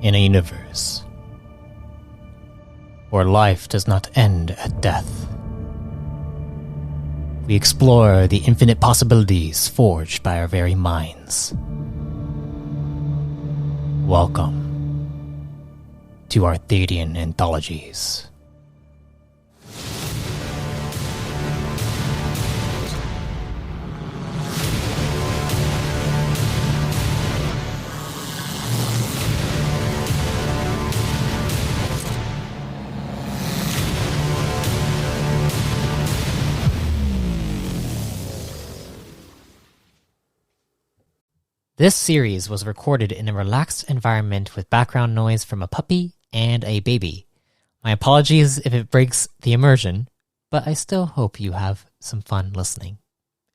in a universe where life does not end at death. We explore the infinite possibilities forged by our very minds. Welcome to Arthadian Anthologies. This series was recorded in a relaxed environment with background noise from a puppy and a baby. My apologies if it breaks the immersion, but I still hope you have some fun listening.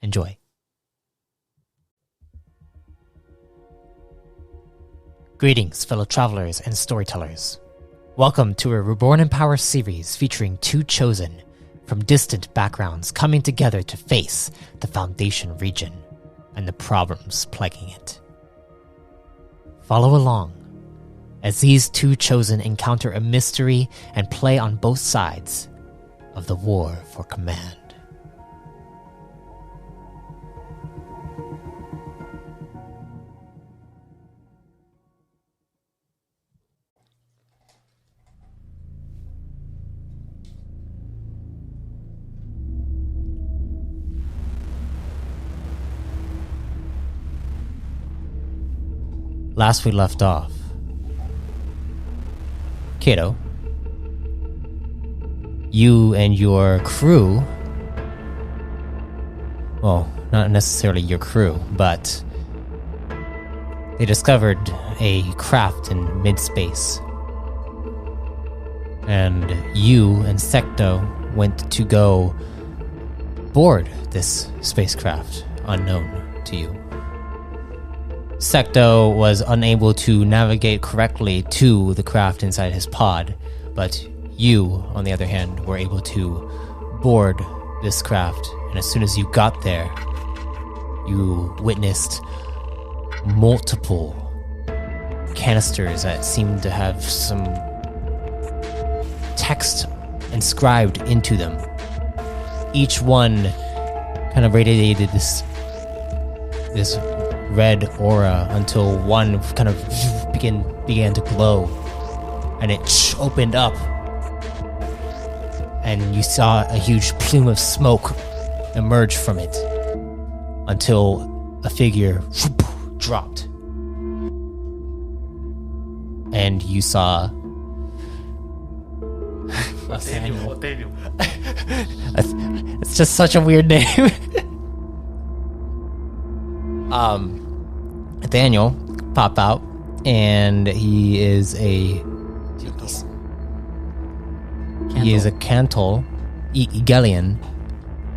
Enjoy. Greetings, fellow travelers and storytellers. Welcome to a Reborn in Power series featuring two chosen from distant backgrounds coming together to face the Foundation region and the problems plaguing it. Follow along as these two chosen encounter a mystery and play on both sides of the war for command. Last we left off, Kayto, you and your crew, well, not necessarily your crew, but they discovered a craft in mid-space. And you and Secto went to go board this spacecraft unknown to you. Secto was unable to navigate correctly to the craft inside his pod, but you, on the other hand, were able to board this craft, and as soon as you got there, you witnessed multiple canisters that seemed to have some text inscribed into them. Each one kind of radiated this red aura until one kind of began to glow, and it opened up, and you saw a huge plume of smoke emerge from it until a figure dropped, and you saw Ethanniel. It's just such a weird name. Ethanniel pop out, and he is a Cantal Egelian,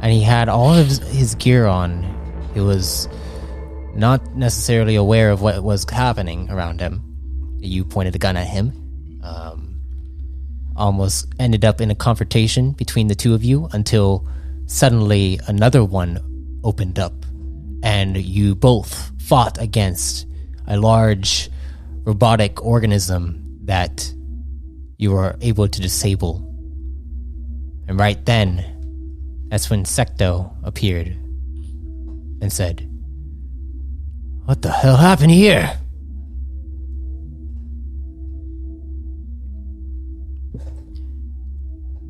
and he had all of his gear on. He was not necessarily aware of what was happening around him. You pointed a gun at him. Almost ended up in a confrontation between the two of you until suddenly another one opened up, and you both fought against a large robotic organism that you were able to disable. And right then, that's when Secto appeared and said, "What the hell happened here?"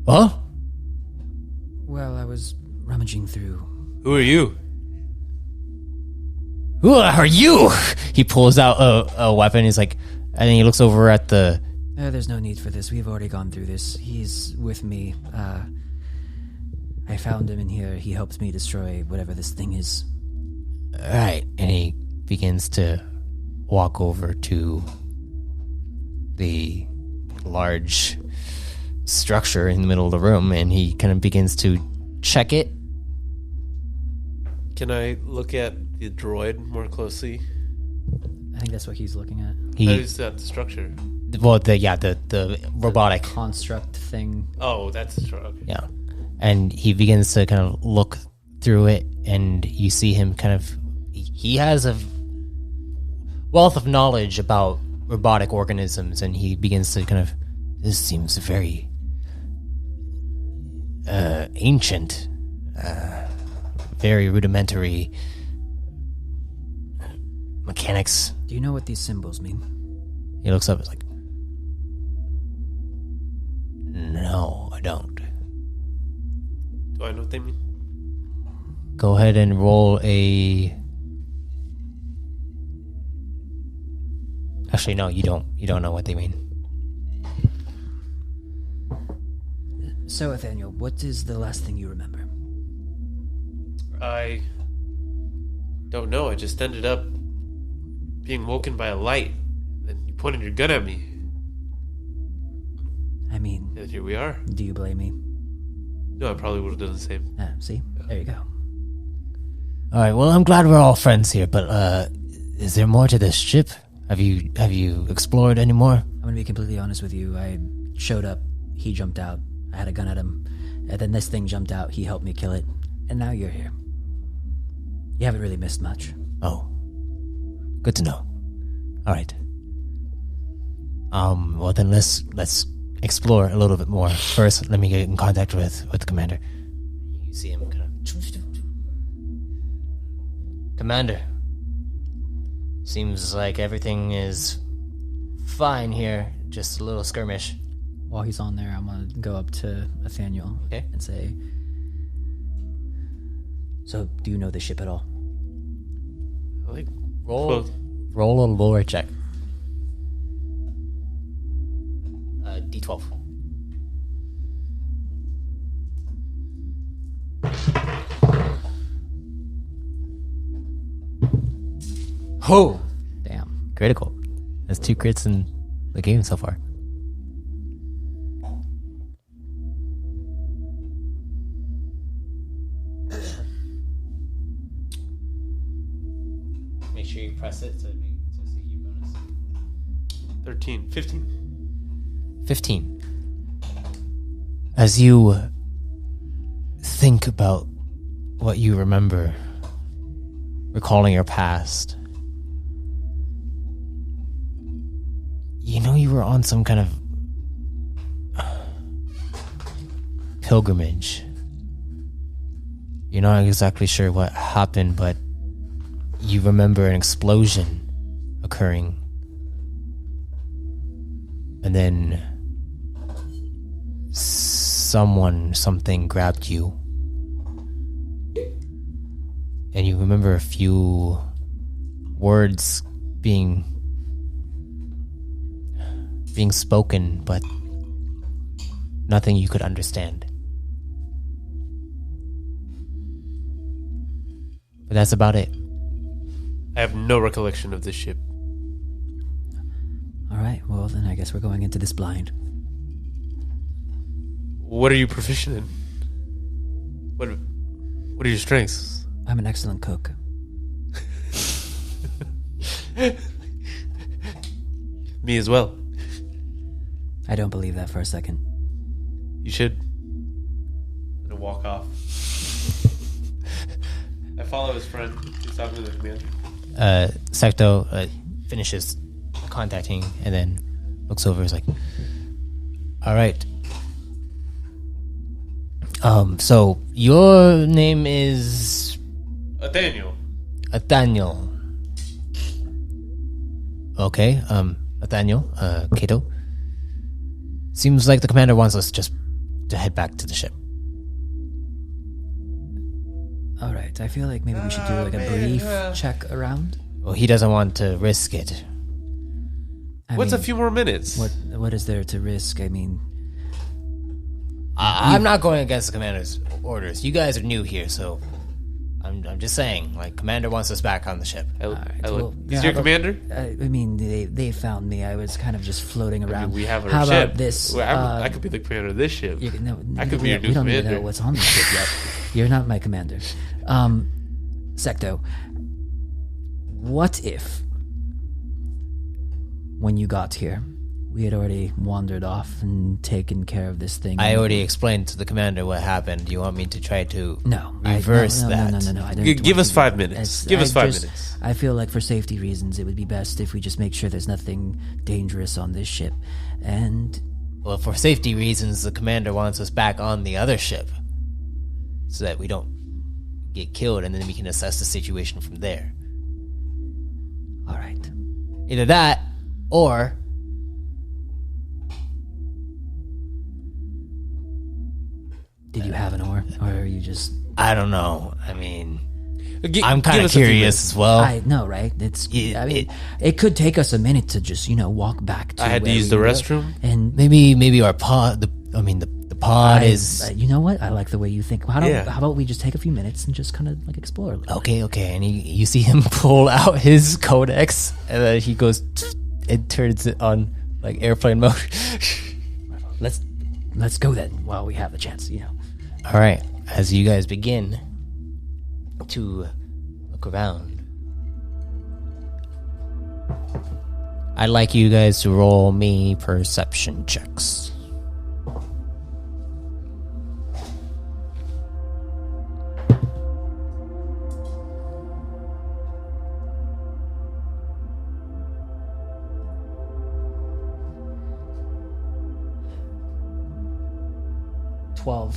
Huh? Well, I was rummaging through. Who are you? Who are you? He pulls out a weapon. He's like, and then he looks over at the... There's no need for this. We've already gone through this. He's with me. I found him in here. He helped me destroy whatever this thing is. Alright, and he begins to walk over to the large structure in the middle of the room, and he kind of begins to check it. Can I look at the droid more closely? I think that's what he's looking at. Who's that structure? Well, the robotic construct thing. Oh, that's the structure. Okay. Yeah. And he begins to kind of look through it, and you see him kind of... He has a wealth of knowledge about robotic organisms, and he begins to kind of, this seems very ancient, very rudimentary mechanics. Do you know what these symbols mean? He looks up, it's like, no, I don't. Do I know what they mean? Go ahead and roll a... Actually, no, you don't. You don't know what they mean. So, Ethanniel, what is the last thing you remember? I don't know. I just ended up being woken by a light. Then you pointed your gun at me. I mean, And here we are. do you blame me? No, I probably would have done the same. See? There you go. All right. Well, I'm glad we're all friends here, but is there more to this ship? Have you explored any more? I'm gonna be completely honest with you. I showed up, he jumped out, I had a gun at him, and then this thing jumped out, he helped me kill it, and now you're here. You haven't really missed much. Oh, good to know. All right. Well then let's explore a little bit more. First, let me get in contact with the commander. You see him kind of. Commander. Seems like everything is fine here. Just a little skirmish. While he's on there, I'm gonna go up to Ethanniel and say, so, do you know this ship at all? Like, Roll a lore check. D12. Oh, Damn. critical. That's 2 crits in the game so far. Make sure you press it to see your bonus. 13, 15. 15. As you think about what you remember, recalling your past, you know you were on some kind of pilgrimage. You're not exactly sure what happened, but you remember an explosion occurring. And then something grabbed you. And you remember a few words being spoken, but nothing you could understand. But that's about it. I have no recollection of this ship. Alright, well then I guess we're going into this blind. What are you proficient in? What are your strengths? I'm an excellent cook. Me as well. I don't believe that for a second. You should. I'm gonna walk off. I follow his friend. He's talking to the commander. Secto finishes contacting and then looks over and is like, all right. So your name is Ethanniel. Ethanniel. Okay, Ethanniel, Kayto. Seems like the commander wants us just to head back to the ship. Alright, I feel like maybe we should do like a brief check around. Well, he doesn't want to risk it. What's a few more minutes? What is there to risk? I mean, I'm not going against the commander's orders. You guys are new here, so I'm just saying, like, commander wants us back on the ship. Is your commander? I mean, they found me. I was kind of just floating around. We have our How ship. about this? I could be the commander of this ship. I could be your new we don't even commander. know what's on the ship yet. You're not my commander. Secto, what if, when you got here, We had already wandered off and taken care of this thing. I already explained to the commander what happened. Do you want me to try to reverse that? No. I didn't Give us 5 that. minutes. Give us 5 minutes. I feel like for safety reasons, it would be best if we just make sure there's nothing dangerous on this ship. And well, for safety reasons, the commander wants us back on the other ship so that we don't get killed, and then we can assess the situation from there. All right. Either that, or did you have an oar, or are you just? I don't know. I mean, Give I'm kind of us a few curious minutes. as well. I know, right? It could take us a minute to just walk back. I had to use the restroom. And maybe our pod. The pod is. You know what? I like the way you think. How Yeah. about we just take a few minutes and just kind of like explore a little bit? Okay. And you see him pull out his codex, and then he goes and turns it on like airplane mode. Let's go then while we have the chance. All right. As you guys begin to look around, I'd like you guys to roll me perception checks. $12.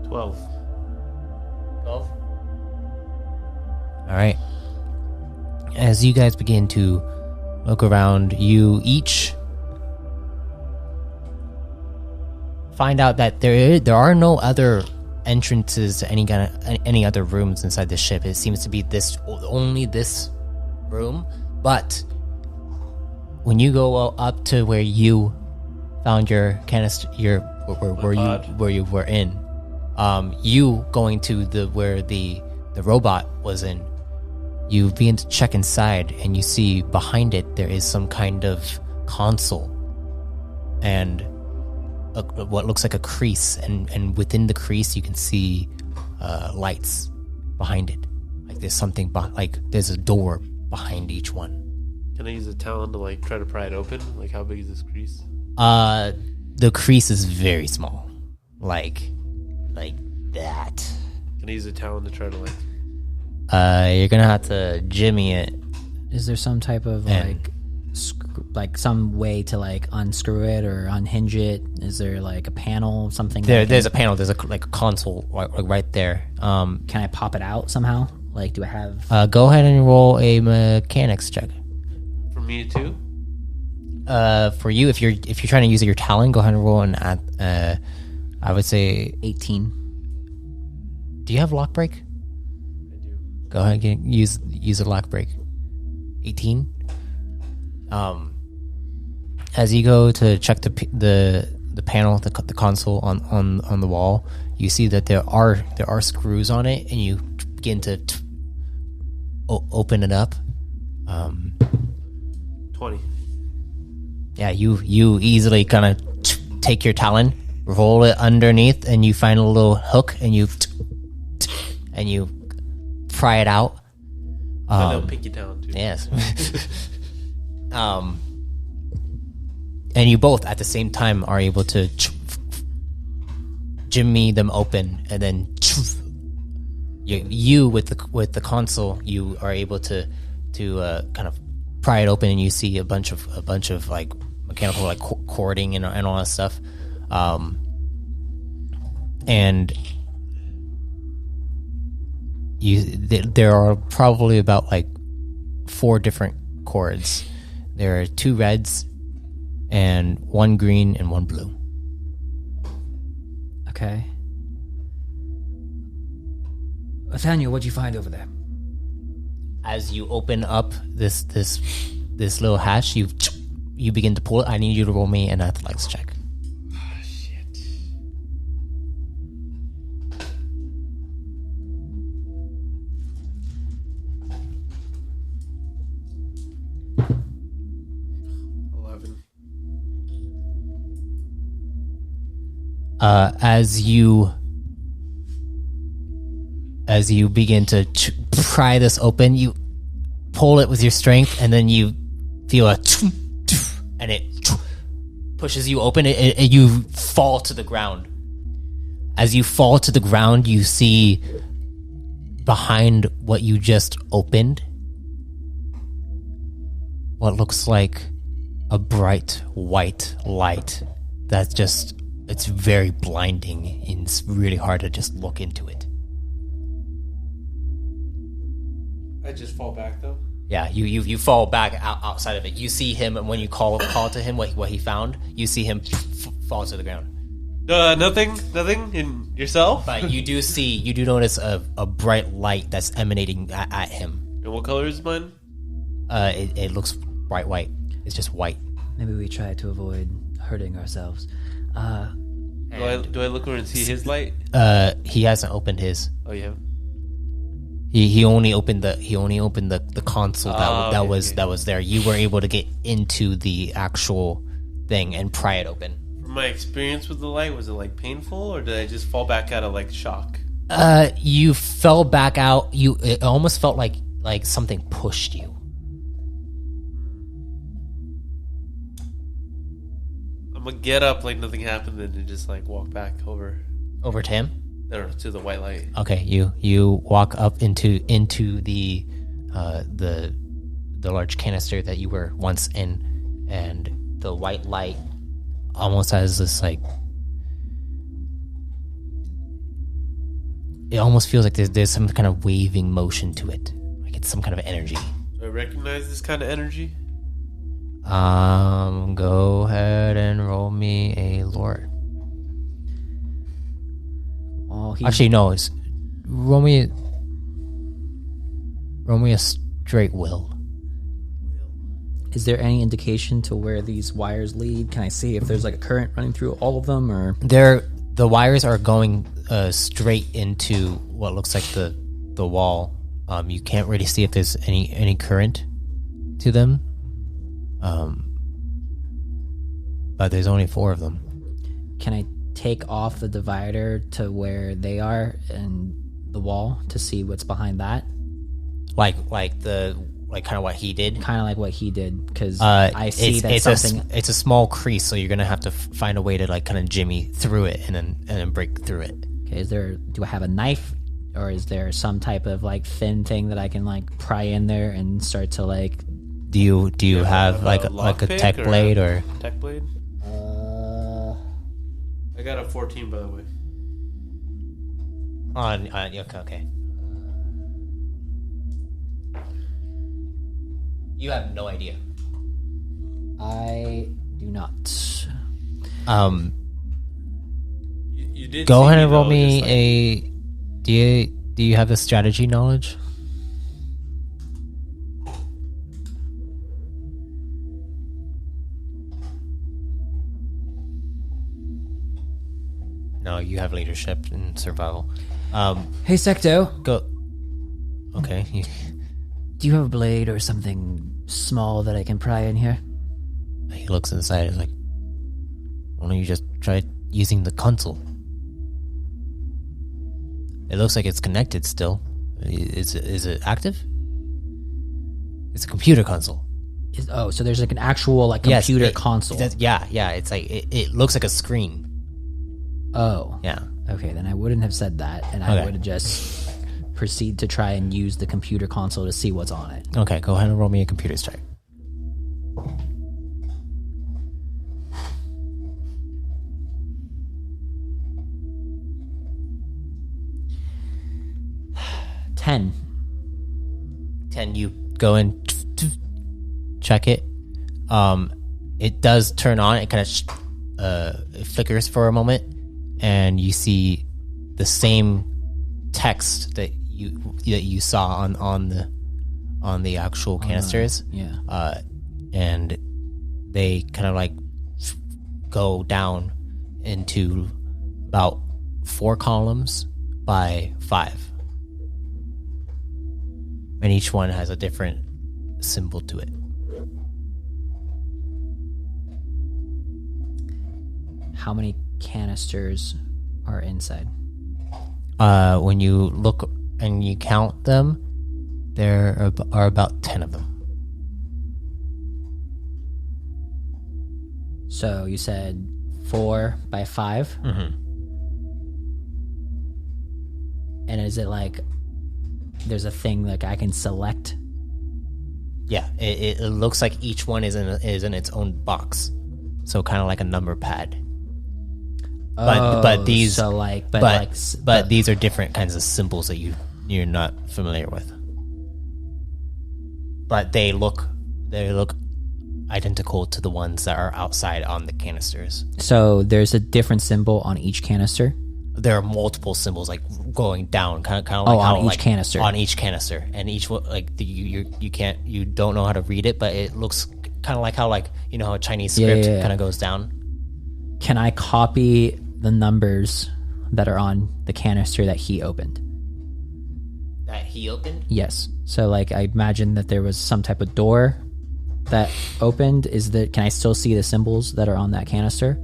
$12. All right. As you guys begin to look around, you each find out that there are no other entrances to any other rooms inside the ship. It seems to be only this room. But when you go up to where you found your canister, where you were in, you going to where the robot was in, you begin to check inside, and you see behind it there is some kind of console and what looks like a crease, and within the crease you can see lights behind it. Like there's something like there's a door behind each one. Can I use a talon to like try to pry it open? Like how big is this crease? The crease is very small, like that. Can I use a talon to try to like? You're gonna have to jimmy it. Is there some type of like some way to like unscrew it or unhinge it? Is there like a panel, something? There's a panel. There's a console right there. Can I pop it out somehow? Like, do I have? Go ahead and roll a mechanics check. For me too. For you, if you're trying to use your talent, go ahead and roll an I would say 18. Do you have lock break? I do. Go ahead and use a lock break. 18. As you go to check the panel, the console on the wall, you see that there are screws on it, and you begin to open it up. 20. Yeah, you easily kind of take your talon, roll it underneath, and you find a little hook, and you pry it out. My little pinky talon too. Yes. And you both at the same time are able to jimmy them open, and then you with the console, you are able to kind of pry it open, and you see a bunch of like mechanical like cording and all that stuff, and there are probably about like 4 different cords. There are 2 reds and 1 green and 1 blue. Okay. Ethanniel, what'd you find over there? As you open up this little hatch, you begin to pull it. I need you to roll me an athletics check. Shit. 11. As you begin to pry this open, you pull it with your strength, and then you feel and it pushes you open, and you fall to the ground. As you fall to the ground, you see behind what you just opened what looks like a bright white light that's just, it's very blinding, and it's really hard to just look into it. I just fall back though. Yeah, you fall back outside of it. You see him, and when you call to him what he found, you see him fall to the ground. Nothing in yourself? But you do notice a bright light that's emanating at him. And what color is mine? It looks bright white. It's just white. Maybe we try to avoid hurting ourselves. Do I look over and see his light? He hasn't opened his. Oh, you have? He only opened the console that was there. You were able to get into the actual thing and pry it open. From my experience with the light, was it like painful, or did I just fall back out of like shock? You fell back out. It almost felt like something pushed you. I'm gonna get up like nothing happened, and just like walk back over to him. No, to the white light. Okay, you walk up into the large canister that you were once in, and the white light almost has this like, it almost feels like there's some kind of waving motion to it, like it's some kind of energy. Do I recognize this kind of energy? Go ahead and roll me a lore. Oh, Actually, no. It's roll me a straight will. Is there any indication to where these wires lead? Can I see if there's like a current running through all of them, or the wires are going straight into what looks like the wall. You can't really see if there's any current to them. But there's only 4 of them. can I take off the divider to where they are and the wall to see what's behind that? Like kind of what he did. Kind of like what he did, because I see that something. It's a small crease, so you're gonna have to find a way to like kind of jimmy through it and then break through it. Okay, do I have a knife, or is there some type of like thin thing that I can like pry in there and start to like? Do you have like a tech blade or tech blade? I got a 14, by the way. Okay. You have no idea. I do not. You did. Go ahead and roll me a. Do you have the strategy knowledge? No, you have leadership and survival. Hey, Secto. Go. Okay. Do you have a blade or something small that I can pry in here? He looks inside. He's like, why don't you just try using the console? It looks like it's connected still. Is it active? It's a computer console. So there's like an actual like computer console. Yeah. It's like it looks like a screen. Oh. Yeah. Okay, then I wouldn't have said that, and I would have just proceed to try and use the computer console to see what's on it. Okay, go ahead and roll me a computer check. Ten. You go and check it. It does turn on. It kind of it flickers for a moment, and you see the same text that you saw on the actual canisters. Yeah. And they kind of like go down into about 4 columns by 5. And each one has a different symbol to it. How many canisters are inside? When you look and you count them, there are about 10 of them. So you said 4 by 5? Mm-hmm. And is it like there's a thing like I can select? Yeah, it looks like each one is in its own box, so kind of like a number pad. But these so like but these are different kinds of symbols that you're not familiar with. But they look identical to the ones that are outside on the canisters. So there's a different symbol on each canister? There are multiple symbols like going down, kind of like on each canister. On each canister, and each one like you don't know how to read it, but it looks kind of like how how a Chinese script kind of goes down. Can I copy the numbers that are on the canister that he opened? That he opened? Yes. So like I imagine that there was some type of door that opened. Can I still see the symbols that are on that canister?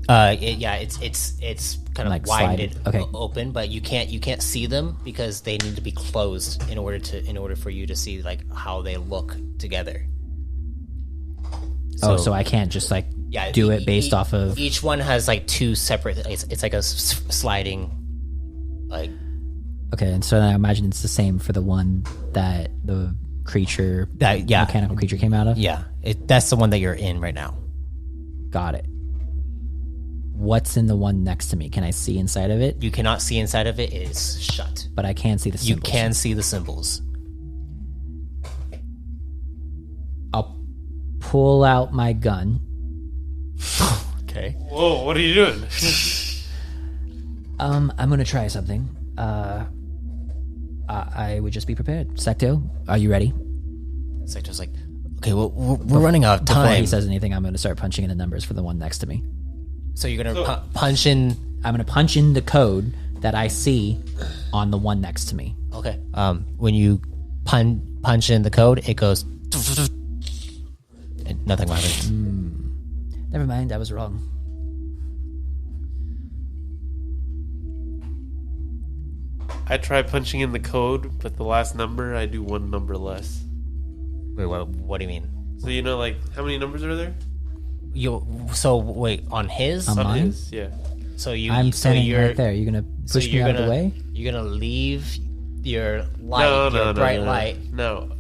It's kind of like widened okay. Open, but you can't see them because they need to be closed in order for you to see like how they look together. So I can't just like do it based off of each one has like two separate. It's like a sliding, like. Okay, and so I imagine it's the same for the one that the creature, mechanical creature came out of. Yeah, that's the one that you're in right now. Got it. What's in the one next to me? Can I see inside of it? You cannot see inside of it. It is shut. But I can see the symbols. You can see the symbols. I'll pull out my gun. Okay. Whoa, what are you doing? I'm gonna try something. I would just be prepared. Secto, are you ready? Secto's like, okay, well, we're running out of time. Before he says anything, I'm gonna start punching in the numbers for the one next to me. So you're gonna punch in. I'm gonna punch in the code that I see on the one next to me. Okay. When you punch in the code, it goes. And nothing happens. Never mind, I was wrong. I try punching in the code, but the last number, I do one number less. Wait, what do you mean? So like, how many numbers are there? Wait, on his? On mine? His, yeah. So I'm standing right there. You're gonna push me out of the way? You're gonna leave your light, bright light. No.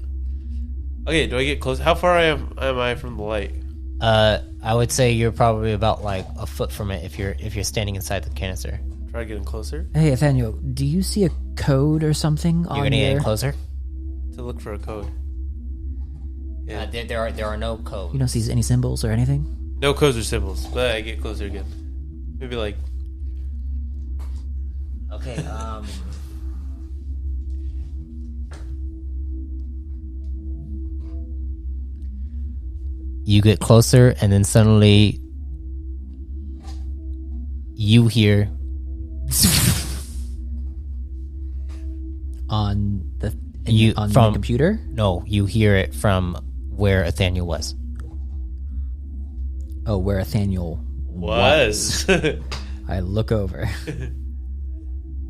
Okay, do I get close? How far am I from the light? I would say you're probably about like a foot from it if you're standing inside the canister. Try getting closer. Hey, Ethanniel, do you see a code or something on You're gonna your... get closer? To look for a code. Yeah. There are no codes. You don't see any symbols or anything? No codes or symbols, but I get closer again. Maybe like... Okay, You get closer, and then suddenly you hear on the computer? No, you hear it from where Ethanniel was. Oh, where Ethanniel was. I look over.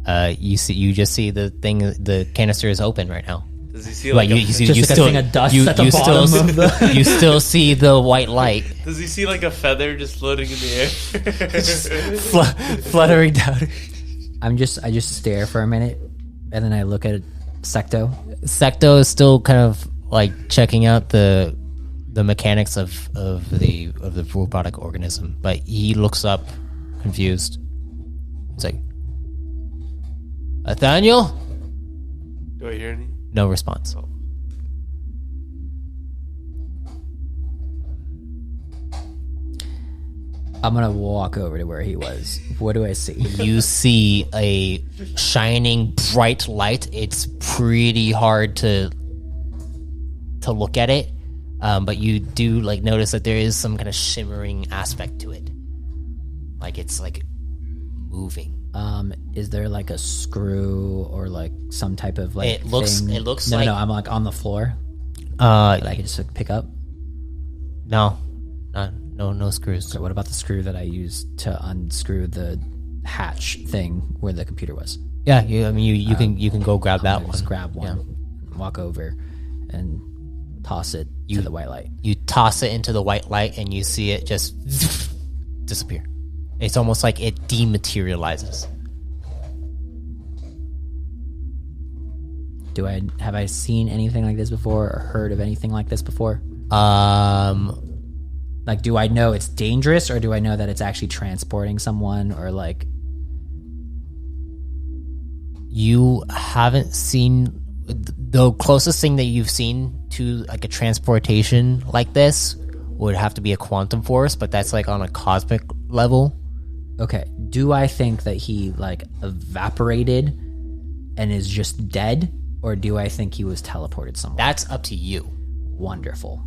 You just see the canister is open right now. Does he see like a thing of dust at the bottom of the... You still see the white light. Does he see like a feather just floating in the air? Fluttering down. I just stare for a minute, and then I look at Secto. Secto is still kind of like checking out the mechanics of the robotic organism, but he looks up confused. He's like, Ethanniel? Do I hear any? No response. Oh. I'm gonna walk over to where he was. What do I see? You see a shining bright light. It's pretty hard to look at it, but you do like notice that there is some kind of shimmering aspect to it, like it's like moving. Is there like a screw or like some type of like It looks no, like... No, I'm like on the floor that I can just like, pick up. No, no screws. So what about the screw that I used to unscrew the hatch thing where the computer was? Yeah, you can go grab that one. Just grab one, walk over, and toss it to the white light. You toss it into the white light, and you see it just disappear. It's almost like it dematerializes. Have I seen anything like this before or heard of anything like this before? Like, do I know it's dangerous, or do I know that it's actually transporting someone, or like... You haven't seen... The closest thing that you've seen to like a transportation like this would have to be a quantum force, but that's like on a cosmic level. Okay, do I think that he like evaporated and is just dead, or do I think he was teleported somewhere? That's up to you. Wonderful.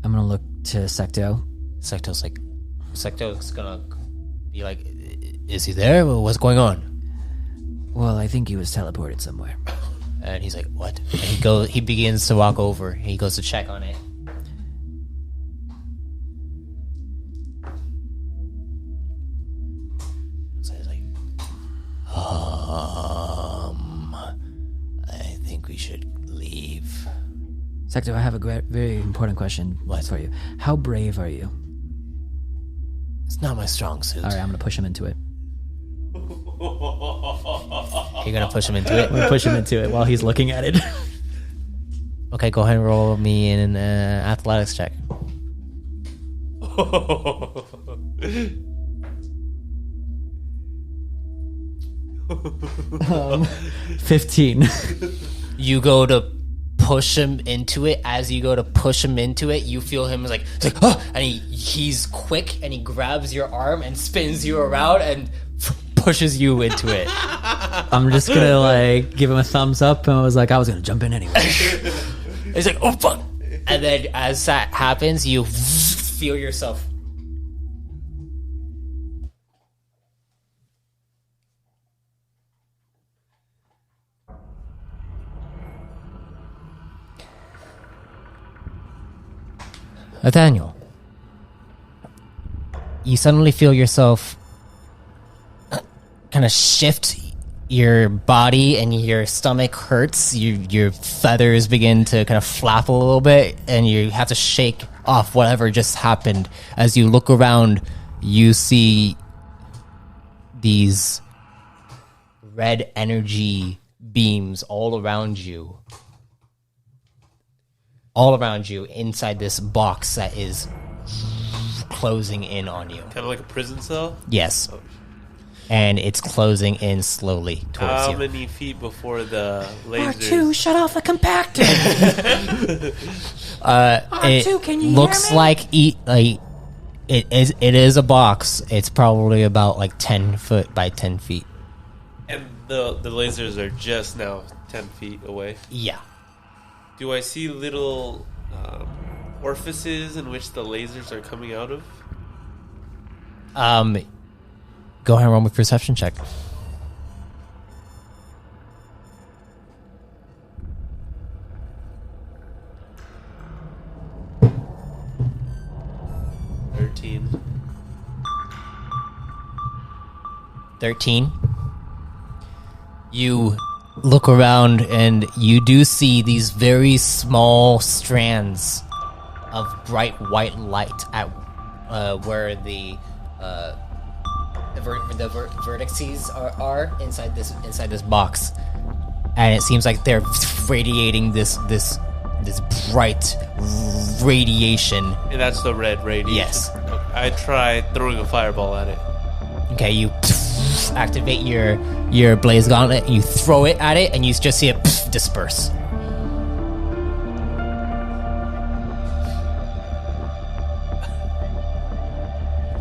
I'm gonna look to Secto. Secto's gonna be like, is he there? What's going on? Well, I think he was teleported somewhere. And he's like, what? And he begins to walk over. He goes to check on it. So he's like, I think we should leave. Secto, I have a very important question for you. How brave are you? It's not my strong suit. All right, I'm going to push him into it. You're going to push him into it? I'm going to push him into it while he's looking at it. Okay, go ahead and roll me an athletics check. 15. You go to push him into it. As you go to push him into it, you feel him like oh! And he's quick, and he grabs your arm and spins you around and pushes you into it. I'm just gonna like give him a thumbs up, and I was gonna jump in anyway. He's like, oh fuck! And then as that happens, you feel yourself. Ethanniel, you suddenly feel yourself kind of shift. Your body and your stomach hurts. Your feathers begin to kind of flap a little bit, and you have to shake off whatever just happened. As you look around, you see these red energy beams all around you. All around you inside this box that is closing in on you. Kind of like a prison cell? Yes. Oh. And it's closing in slowly towards you. How many feet before the lasers? R2, shut off the compactor! R2, can you looks hear me? like it is a box. It's probably about like 10 foot by 10 feet. And the lasers are just now 10 feet away? Yeah. Do I see little orifices in which the lasers are coming out of? Go ahead and roll me a perception check. $13. You look around and you do see these very small strands of bright white light at where the vertices are inside this box, and it seems like they're radiating this bright radiation. And that's the red radiation. Yes. I try throwing a fireball at it. Okay, you activate your blaze gauntlet, and you throw it at it, and you just see it disperse.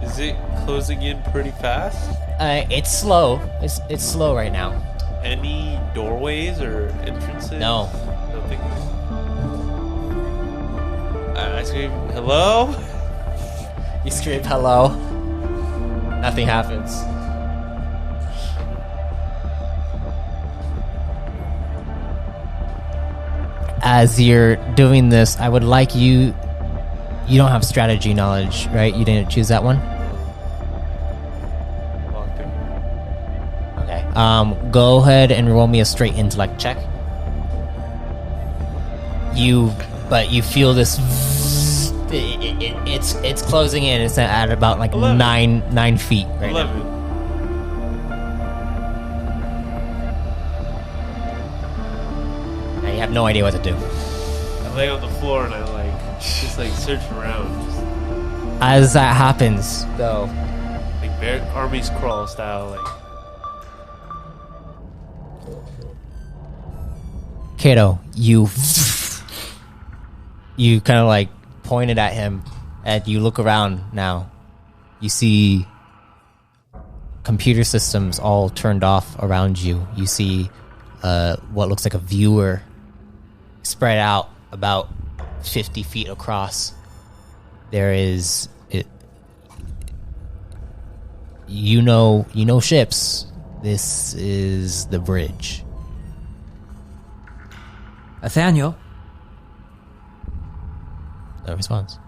Is it closing in pretty fast? It's slow. It's slow right now. Any doorways or entrances? No. Nothing. I scream, hello? You scream hello. Nothing happens. as you're doing this, I would like you. You don't have strategy knowledge, right? You didn't choose that one. Okay. Go ahead and roll me a straight intellect check. But you feel this. It's closing in. It's at about like 9 feet right 11. now. Now you have no idea what to do. I lay on the floor and I just search around. As that happens, though, Like bear armies crawl style, Kayto, you kind of pointed at him, and you look around now. You see computer systems all turned off around you. You see what looks like a viewer spread out about 50 feet across. There is you know ships. This is the bridge. Ethanniel. No response.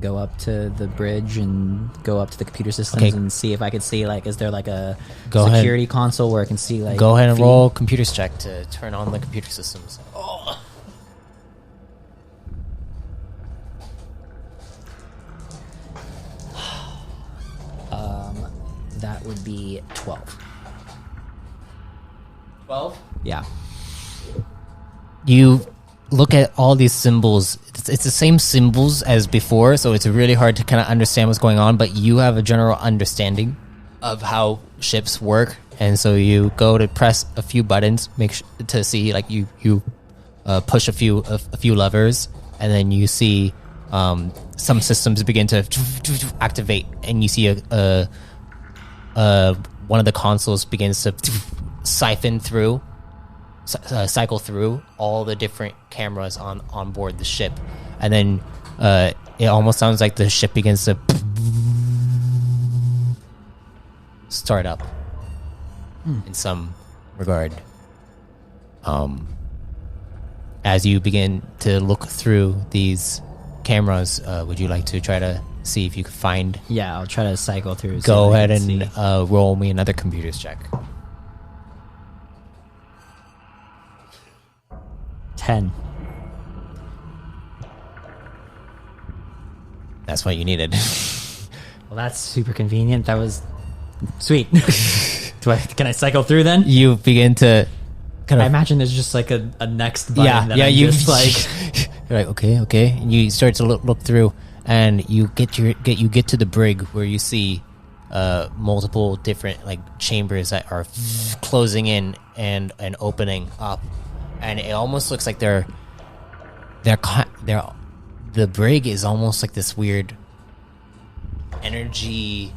Go up to the bridge and go up to the computer systems and see if I could see is there a security console where I can see Go ahead and roll computers check to turn on the computer systems. Oh. That would be 12. 12? Yeah. You look at all these symbols. It's the same symbols as before, so it's really hard to kind of understand what's going on, but you have a general understanding of how ships work, and so you go to press a few buttons, to see you push a few levers, and then you see some systems begin to activate, and you see one of the consoles begins to cycle through all the different cameras on board the ship, and then it almost sounds like the ship begins to start up in some regard. As you begin to look through these cameras, would you like to try to see if you can find? Yeah, I'll try to cycle through. Go ahead and roll me another computers check. 10. That's what you needed. Well, that's super convenient. That was sweet. Can I cycle through then? You begin to I imagine there's just a next button. Yeah, you just you're like, okay. And you start to look through, and you get to the brig where you see multiple different chambers that are closing in and opening up, and it almost looks like the brig is almost like this weird energy.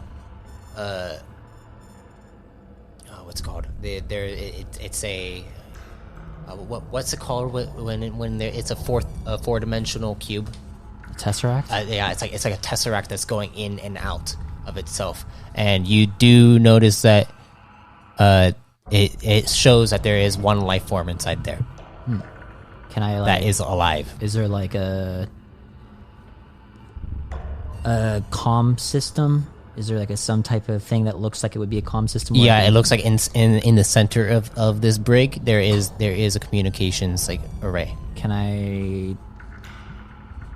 What's it called? It's a what's it called when it's a four-dimensional cube? Tesseract? Yeah, it's like a tesseract that's going in and out of itself, and you do notice that it shows that there is one life form inside there. Can I that is alive? Is there a comm system? Is there some type of thing that looks like it would be a comm system? Yeah, it looks like in the center of this brig there is a communications array. Can I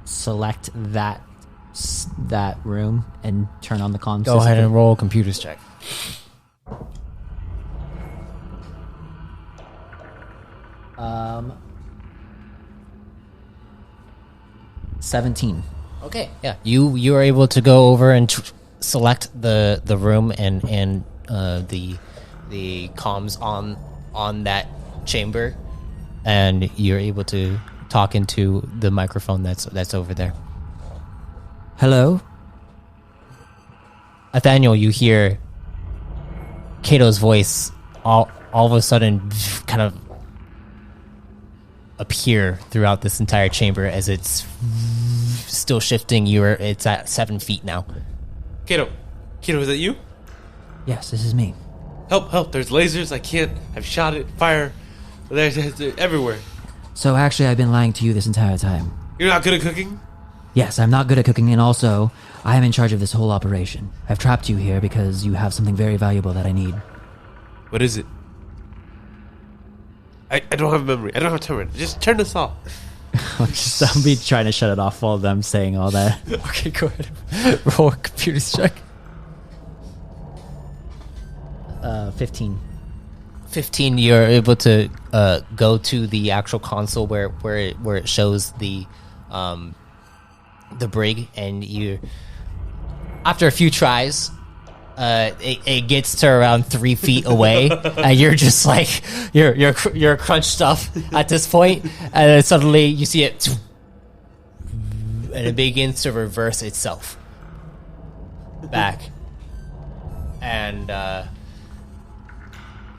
select that room and turn on the comm system? Go ahead and roll computers check. 17. Okay, yeah, you are able to go over and select the room and the comms on that chamber, and you're able to talk into the microphone that's over there. Hello? Ethanniel, you hear Kayto's voice all of a sudden kind of appear throughout this entire chamber as it's still shifting. It's at 7 feet now. Kayto, is that you? Yes, this is me. Help, there's lasers, I've shot it, fire. They're everywhere. So actually, I've been lying to you this entire time. You're not good at cooking? Yes, I'm not good at cooking, and also, I am in charge of this whole operation. I've trapped you here because you have something very valuable that I need. What is it? I don't have memory. I don't have time. Just turn this off. I'll be trying to shut it off while them saying all that. Okay, go ahead. Roll a computer check. 15. 15. You're able to go to the actual console where it shows the brig, and you, after a few tries, it gets to around 3 feet away, and you're just like you're crunched up at this point, and then suddenly you see it, and it begins to reverse itself back, and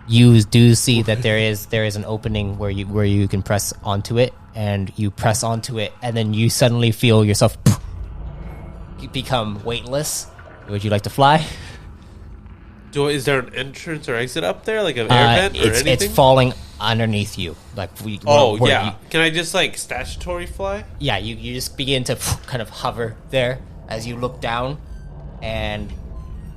you do see that there is an opening where you can press onto it, and you press onto it, and then you suddenly feel yourself you become weightless. Would you like to fly? Is there an entrance or exit up there, like an air vent or anything? It's falling underneath you, like Can I just like statutory fly? Yeah, you just begin to kind of hover there as you look down, and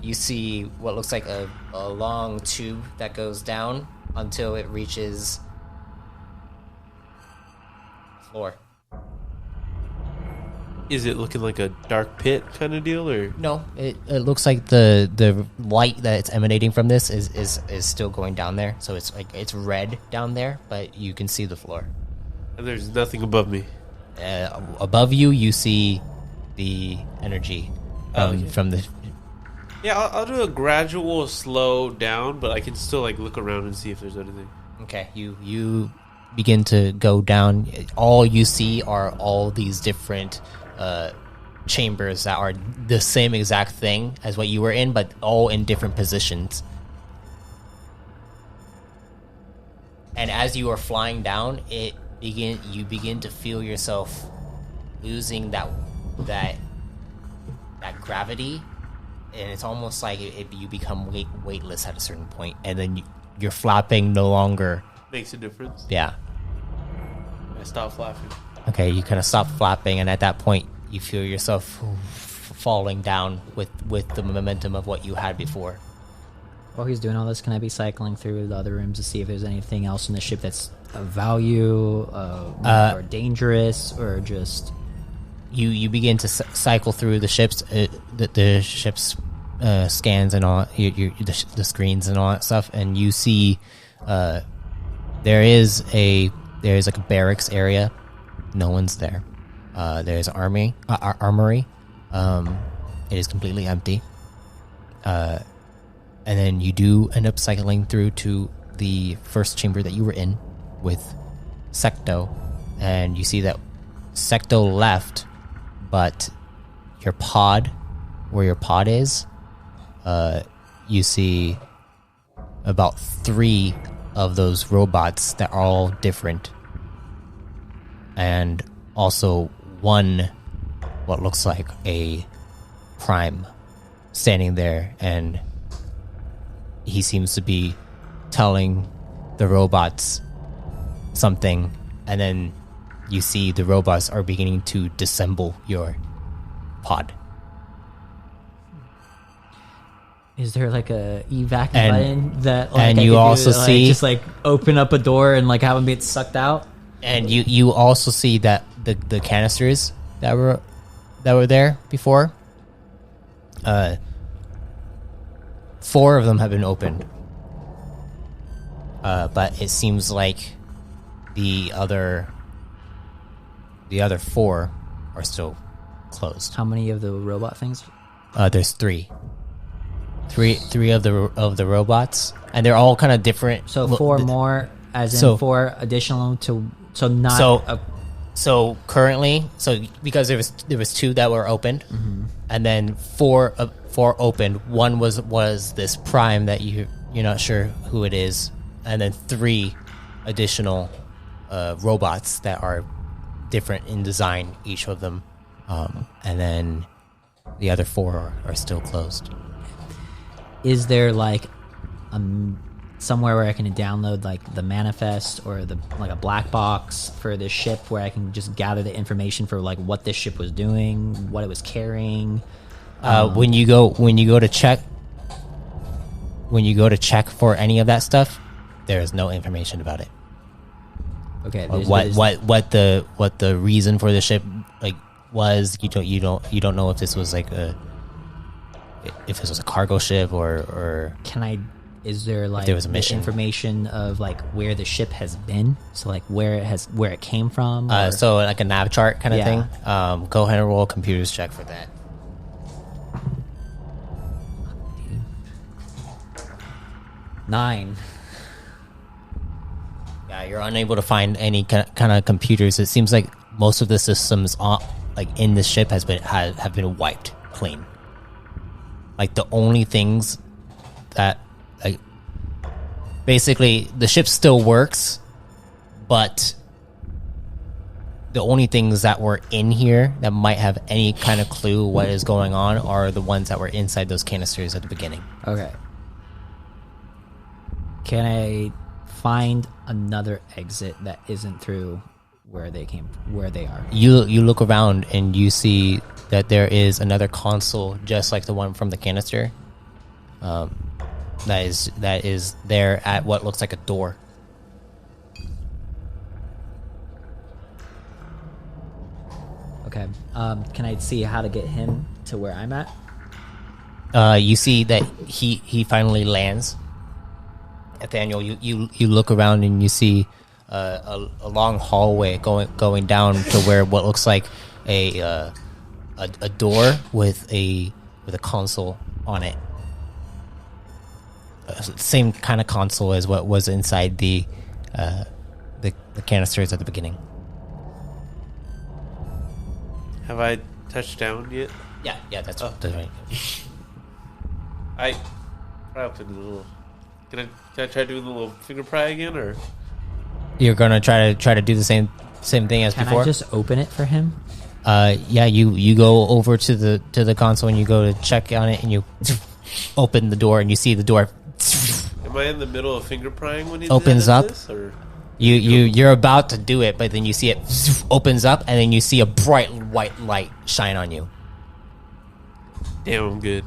you see what looks like a long tube that goes down until it reaches floor. Is it looking like a dark pit kind of deal, or No, it looks like the light that it's emanating from this is still going down there. So it's like it's red down there, but you can see the floor. and there's nothing above me? Above you, you see the energy from the. Yeah, I'll do a gradual slow down, but I can still like look around and see if there's anything. Okay, you begin to go down. All you see are all these different chambers that are the same exact thing as what you were in, but all in different positions. And as you are flying down, you begin to feel yourself losing that gravity, and it's almost like you become weightless at a certain point, and then you're flapping no longer. Makes a difference. Yeah. I stop flapping. Okay, you kind of stop flapping, and at that point, you feel yourself falling down with the momentum of what you had before. While he's doing all this, can I be cycling through the other rooms to see if there's anything else in the ship that's of value or dangerous, or just... You begin to cycle through the ships, the ship's scans and all, the screens and all that stuff, and you see there is like a barracks area. No one's there. There's armory. It is completely empty. And then you do end up cycling through to the first chamber that you were in with Secto, and you see that Secto left, but where your pod is, you see about 3 of those robots that are all different, and also one what looks like a prime standing there, and he seems to be telling the robots something, and then you see the robots are beginning to disassemble your pod. Is there like a evac button that like and I you could also do, like, see just like open up a door and like have them get sucked out? And you also see that the canisters that were there before, 4 of them have been opened, but it seems like the other 4 are still closed. How many of the robot things? There's 3 of the robots, and they're all kind of different. So 4 more, as in 4 additional to So currently, because there was 2 that were opened, and then 4 opened. One was this prime that you're not sure who it is, and then 3 additional robots that are different in design, each of them, and then the other 4 are still closed. Is there like somewhere where I can download like the manifest or the like a black box for this ship where I can just gather the information for like what this ship was doing, what it was carrying? When you go to check for any of that stuff, there is no information about it. Okay. What the reason for the ship like was. You don't know if this was like if this was a cargo ship or is there like there was a mission. information of like where the ship has been, so like where it came from, so like a nav chart kind of Yeah. thing. Go ahead and roll a computers check for that. 9. Yeah, you're unable to find any kind of computers. It seems like most of the systems like in this ship have been wiped clean. Like the only things that like basically the ship still works, but the only things that were in here that might have any kind of clue what is going on are the ones that were inside those canisters at the beginning. Okay. Can I find another exit that isn't through where they are? You look around and you see that there is another console just like the one from the canister. That is there at what looks like a door. Okay. Can I see how to get him to where I'm at? You see that he finally lands. Ethanniel, you look around and you see a long hallway going down to where what looks like a door with a console on it. Same kind of console as what was inside the canisters at the beginning. Have I touched down yet? Yeah, that's right. I pry open the little. Can I try doing the little finger pry again, or You're gonna try to do the same thing as Can before. I just open it for him? Yeah, you go over to the console and you go to check on it and you open the door and you see the door am I in the middle of finger prying when he Opens does up. This, or? you're about to do it, but then you see it opens up and then you see a bright white light shine on you. Damn, I'm good.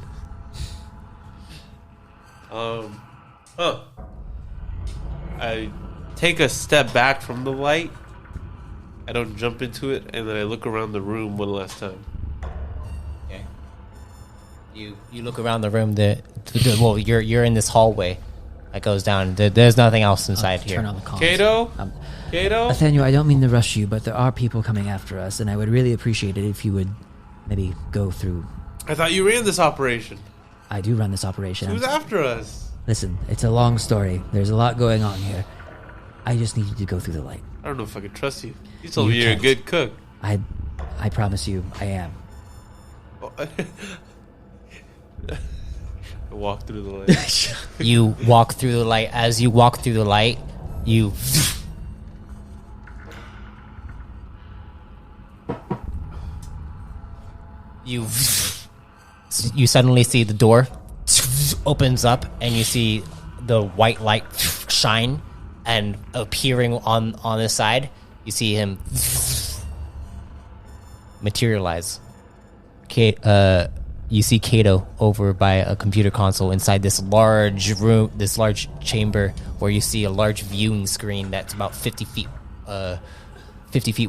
I take a step back from the light. I don't jump into it, and then I look around the room one last time. Okay. You look around the room. Well, you're in this hallway that goes down. There's nothing else inside here. Turn on the comms. Kato? Kato? Nathaniel, I don't mean to rush you, but there are people coming after us, and I would really appreciate it if you would maybe go through. I thought you ran this operation. I do run this operation. Who's after us? Listen, it's a long story. There's a lot going on here. I just need you to go through the light. I don't know if I can trust you. You told You me you're can't. a good cook. I promise you, I am. I walk through the light. You walk through the light. As you walk through the light, you suddenly see the door opens up and you see the white light shine, and appearing on the side you see him materialize. You see Kayto over by a computer console inside this large room, this large chamber, where you see a large viewing screen that's about 50 feet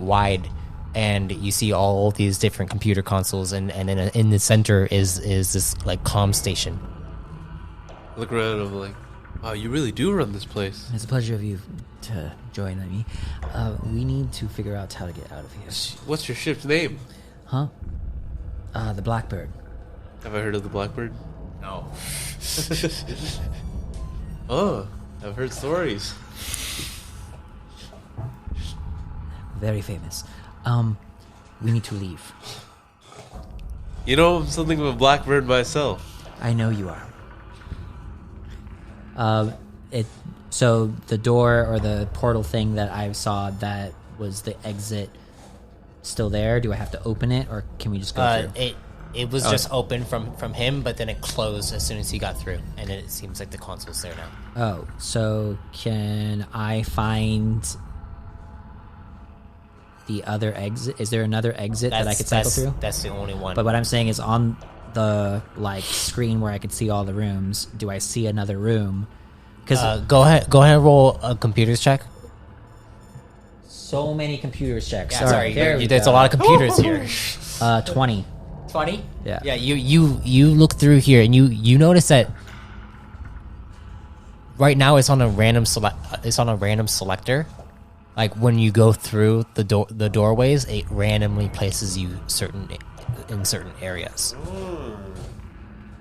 wide, and you see all these different computer consoles, and in the center is this like comm station. Look around and I'm like, wow, you really do run this place. It's a pleasure of you to join me. We need to figure out how to get out of here. What's your ship's name? Huh? The Blackbird. Have I heard of the Blackbird? No. Oh, I've heard stories. Very famous. We need to leave. You know, I'm something of a Blackbird myself. I know you are. So the door or the portal thing that I saw that was the exit still there? Do I have to open it, or can we just go through? It was just open from him, but then it closed as soon as he got through, and it seems like the console's there now. Oh, so can I find the other exit? Is there another exit that I could cycle through? That's the only one. But what I'm saying is on the screen where I could see all the rooms, do I see another room? Because go ahead and roll a computers check. so many computers checks. Yeah, All sorry, right, there's a lot of computers here. 20. 20? Yeah. Yeah, you look through here and you notice that right now it's on a random selector. Like when you go through the doorways, it randomly places you in certain areas.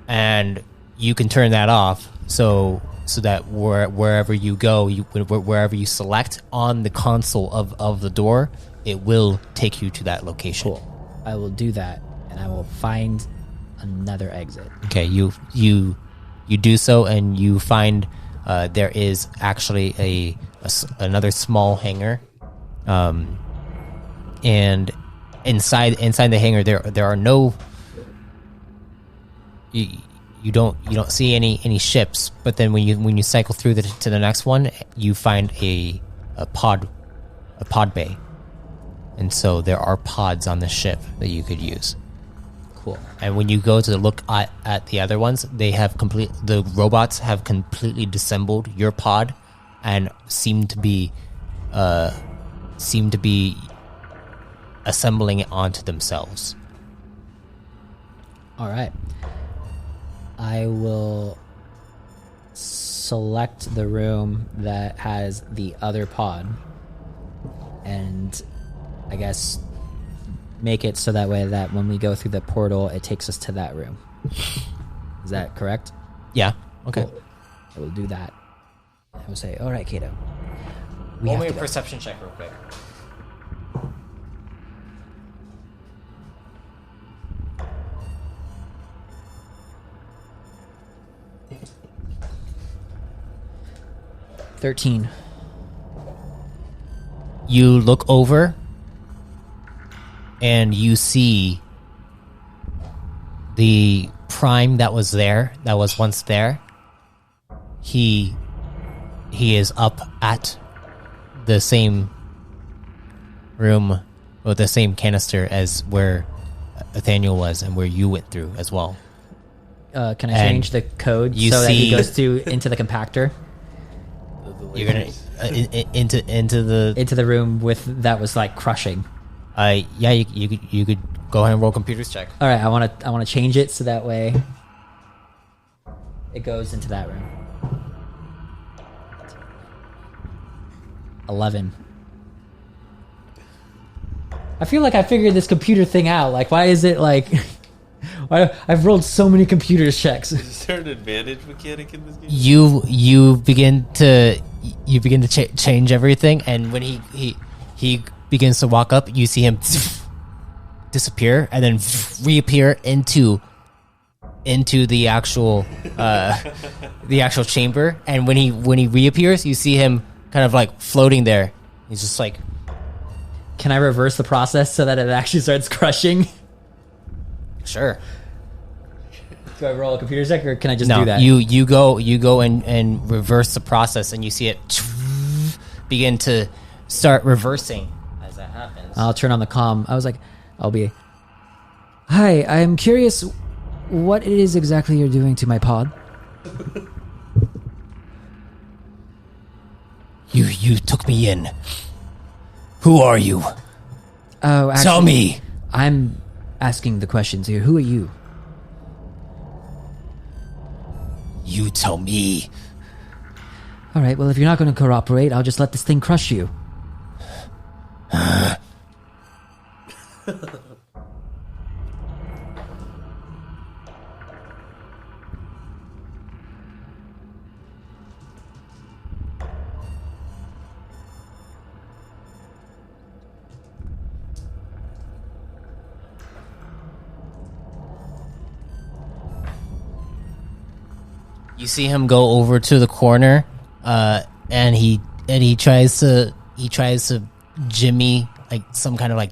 And you can turn that off so that wherever you go, wherever you select on the console of the door, it will take you to that location. Cool. I will do that, and I will find another exit. Okay, you do so, and you find there is actually another small hangar, and inside the hangar there are no. You don't see any ships, but then when you cycle through to the next one, you find a pod bay, and so there are pods on the ship that you could use. Cool. And when you go to look at the other ones, the robots have completely disassembled your pod and seem to be assembling it onto themselves. All right. I will select the room that has the other pod and I guess make it so that way that when we go through the portal, it takes us to that room. Is that correct? Yeah. Okay. Cool. I will do that. I will say, all right, Kayto. Roll me a perception check real quick. $13. You look over and you see the Prime that was once there. He is up at the same room or the same canister as where Ethanniel was and where you went through as well. Can I change the code so that he goes into the compactor? You're gonna into the room with that was like crushing. Yeah, you could go ahead and roll computers check. All right, I want to change it so that way it goes into that room. 11. I feel like I figured this computer thing out. Like, why is it like? Why I've rolled so many computers checks. Is there an advantage mechanic in this game? You begin to change everything, and when he begins to walk up, you see him disappear and then reappear into the actual chamber. And when he reappears, you see him kind of like floating there. He's just like, can I reverse the process so that it actually starts crushing? Sure. Do I roll a computer check, or can I just do that? You go and reverse the process, and you see it begin to start reversing as that happens. I'll turn on the comm. I'll be, hi, I'm curious what it is exactly you're doing to my pod. You took me in. Who are you? Oh, actually, tell me. I'm asking the questions here. Who are you? You tell me. All right, well, if you're not going to cooperate, I'll just let this thing crush you. You see him go over to the corner, and he tries to jimmy like some kind of like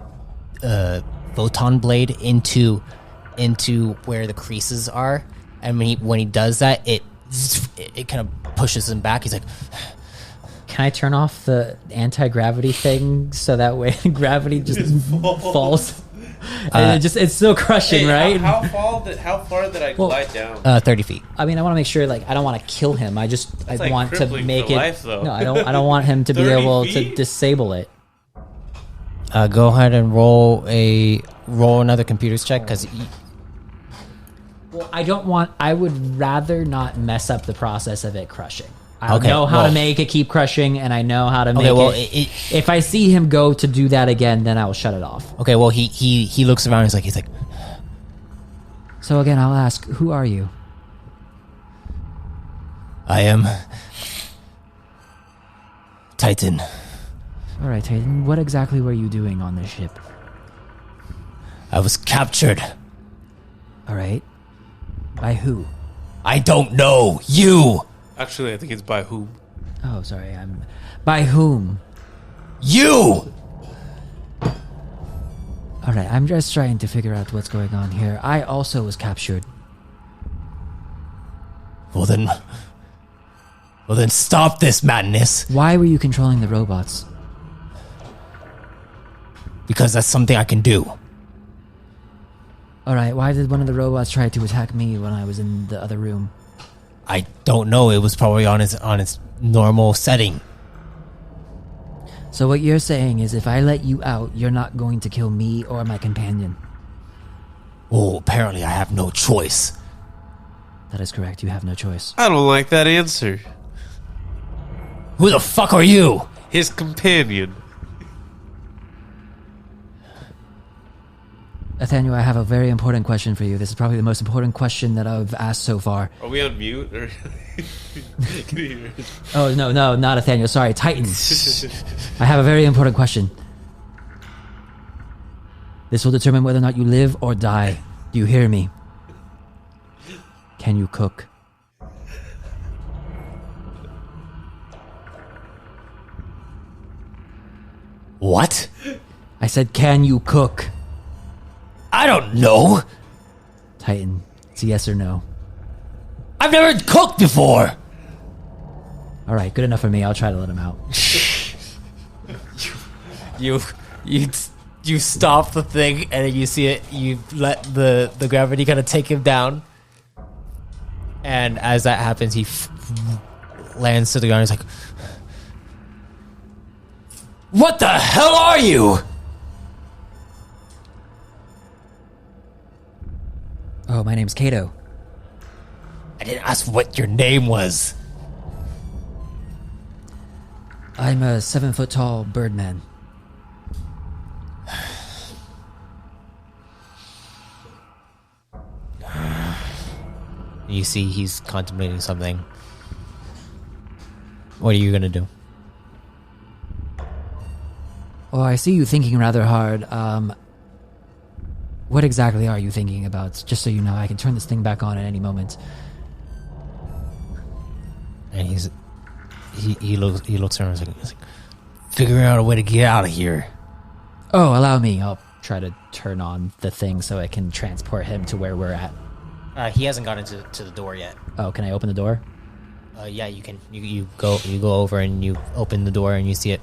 photon blade into into where the creases are, and when he does that, it kind of pushes him back. He's like, Can I turn off the anti-gravity thing so that way gravity just falls? And it's still crushing, right? How far did I glide down? 30 feet. I mean, I want to make sure, like, I don't want to kill him. I like want to crippling make for it. life, though. No, I don't want him to be 30 able to feet? disable it. Go ahead and roll another computer's check because Well, I would rather not mess up the process of it crushing. I Okay, know how well- to make it keep crushing, and I know how to make well, it. If I see him go to do that again, then I will shut it off. okay. Well, he looks around. He's like, So again, I'll ask, who are you? I am Titan. All right, Titan, what exactly were you doing on this ship? I was captured. All right. By who? I don't know. You. Actually, I think it's by whom. Oh, sorry. By whom? You. All right, I'm just trying to figure out what's going on here. I also was captured. Well then stop this madness. Why were you controlling the robots? Because that's something I can do. All right, why did one of the robots try to attack me when I was in the other room? I don't know. It was probably on its normal setting. So what you're saying is if I let you out, you're not going to kill me or my companion. Oh, apparently I have no choice. That is correct. You have no choice. I don't like that answer. Who the fuck are you? His companion. Ethanniel, I have a very important question for you. This is probably the most important question that I've asked so far. Are we on mute? Or can you hear us? Oh, no, not Ethanniel. Sorry, Titan. I have a very important question. This will determine whether or not you live or die. Do you hear me? Can you cook? What? I said, can you cook? I don't know. Titan, it's a yes or no. I've never cooked before. All right, good enough for me. I'll try to let him out. You stop the thing and then you see it. You let the gravity kind of take him down, and as that happens, he lands to the ground. He's like, "What the hell are you?" Oh, my name's Kayto. I didn't ask what your name was. I'm a 7-foot-tall birdman. You see, he's contemplating something. What are you gonna do? Oh, I see you thinking rather hard. What exactly are you thinking about? Just so you know, I can turn this thing back on at any moment. And he looks around. He's like, figuring out a way to get out of here. Oh, allow me. I'll try to turn on the thing so it can transport him to where we're at. He hasn't gotten to the door yet. Oh, can I open the door? Yeah, you can. You go over and you open the door and you see it.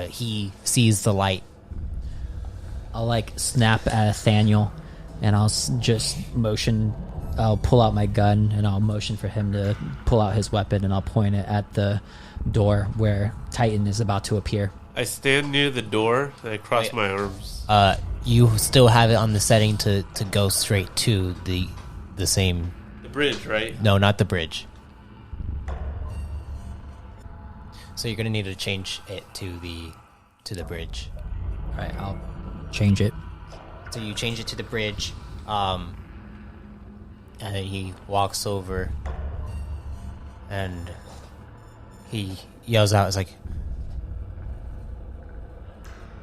He sees the light. I'll like snap at Ethanniel, and I'll just motion. I'll pull out my gun and I'll motion for him to pull out his weapon, and I'll point it at the door where Titan is about to appear. I stand near the door and I cross my arms. You still have it on the setting to go straight to the same. The bridge, right? No, not the bridge. So you're gonna need to change it to the bridge. All right, I'll change it. So you change it to the bridge, and then he walks over, and he yells out, "It's like,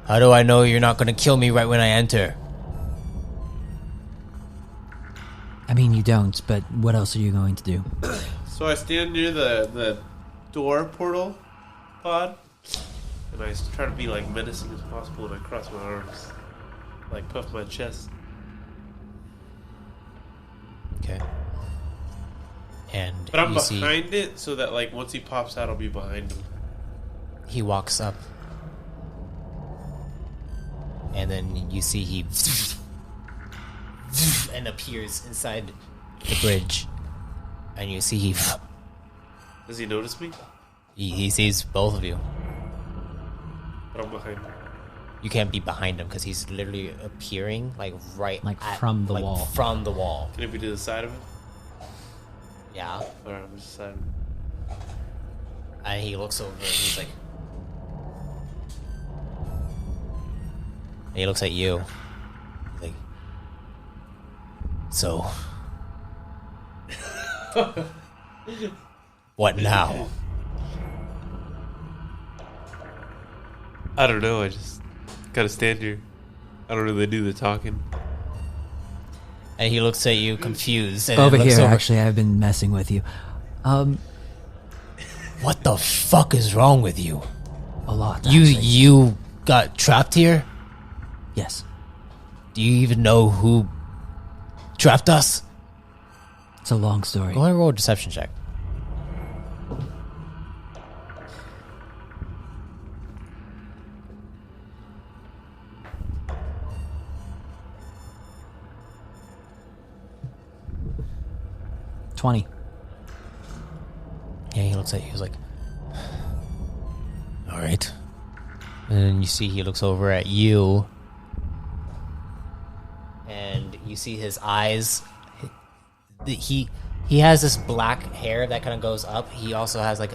how do I know you're not going to kill me right when I enter?" I mean, you don't, but what else are you going to do? So I stand near the door portal pod, and I try to be like menacing as possible, and I cross my arms, like puff my chest. Okay. And But I'm you see behind it so that, like, once he pops out, I'll be behind him. he walks up. And then you see he and appears inside the bridge. And you see Does he notice me? he sees both of you. But I'm behind him. You can't be behind him because he's literally appearing like from the like wall. From the wall. Can it be to the side of him? Yeah. Alright, I'm just side. And he looks over and he's like, and he looks at you. He's like, so what now? I don't know, I just gotta stand here. I don't really do the talking. And he looks at you confused. And Over looks here, actually, I've been messing with you. What the fuck is wrong with you? A lot. You got trapped here? Yes. Do you even know who trapped us? It's a long story. Go ahead and roll a deception check. $20. Yeah, he looks at you. He's like, all right. And then you see he looks over at you. And you see his eyes. He has this black hair that kind of goes up. He also has like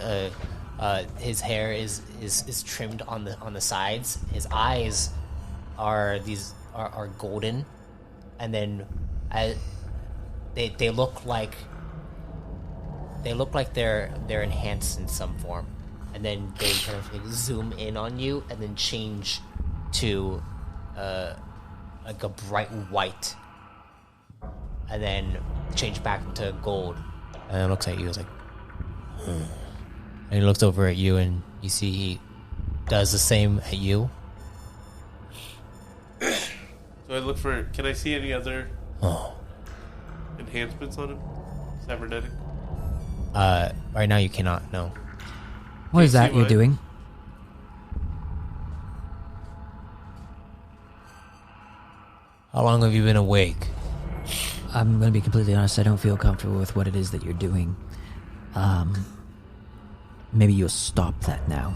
his hair is trimmed on the sides. His eyes are golden, and then they look like they're enhanced in some form, and then they kind of like zoom in on you, and then change to like a bright white, and then change back to gold, and it looks at you. It's like, and he looks over at you, and you see he does the same at you. So I look for. Can I see any other enhancements on him? Cybernetic. Right now you cannot. No. What is that you're doing? How long have you been awake? I'm going to be completely honest. I don't feel comfortable with what it is that you're doing. Maybe you'll stop that now.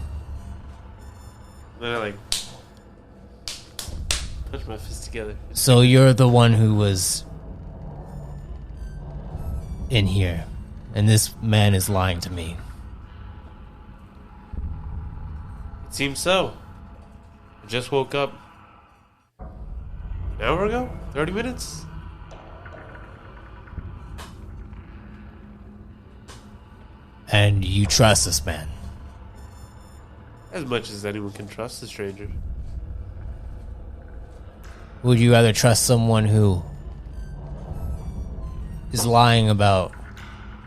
Then I like punch my fists together. So you're the one who was in here, and this man is lying to me. It seems so. I just woke up an hour ago? 30 minutes? And you trust this man? As much as anyone can trust a stranger. Would you rather trust someone who is lying about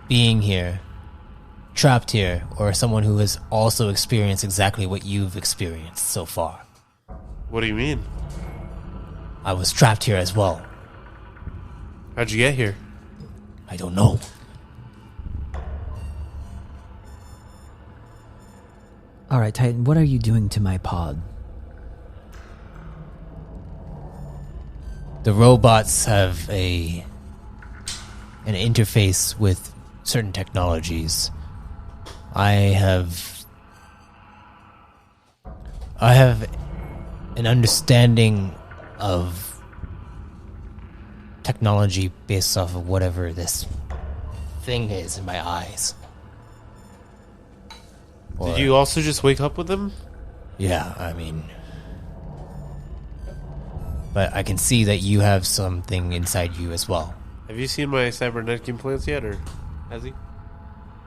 being here, trapped here, or someone who has also experienced exactly what you've experienced so far? What do you mean? I was trapped here as well. How'd you get here? I don't know. All right, Titan, what are you doing to my pod? The robots have an interface with certain technologies. I have an understanding of technology based off of whatever this thing is in my eyes. Did you also just wake up with them? Yeah, I mean... But I can see that you have something inside you as well. Have you seen my cybernetic implants yet, or has he?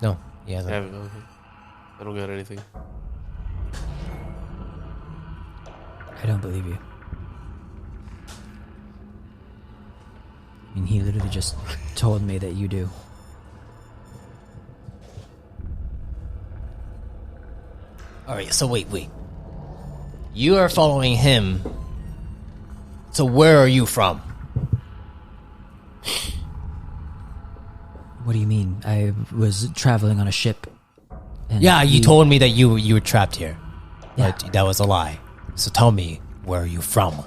No, he hasn't. I haven't. Okay. I don't got anything. I don't believe you. I mean, he literally just told me that you do. Alright, so wait. You are following him. So where are you from? What do you mean? I was traveling on a ship. And Yeah, you told me that you were trapped here. Yeah. But that was a lie. So tell me, where are you from?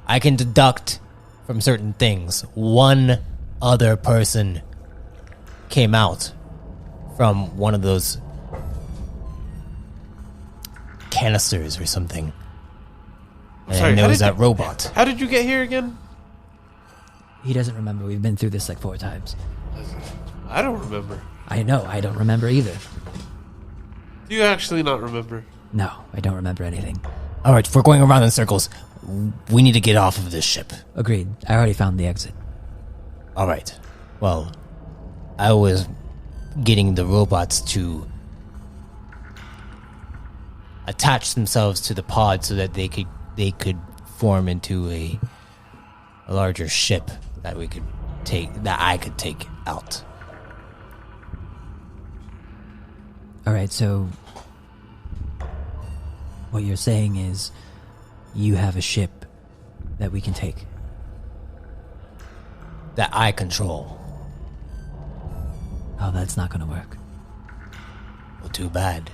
I can deduct from certain things. One other person came out from one of those canisters or something. Sorry, And there how was did that robot. How did you get here again? He doesn't remember. We've been through this like 4 times. I don't remember. I know. I don't remember either. Do you actually not remember? No, I don't remember anything. All right, if we're going around in circles, we need to get off of this ship. Agreed. I already found the exit. All right. Well, I was getting the robots to attach themselves to the pod so that they could form into a larger ship that I could take out. All right, so what you're saying is you have a ship that we can take. That I control. Oh, that's not going to work. Well, too bad.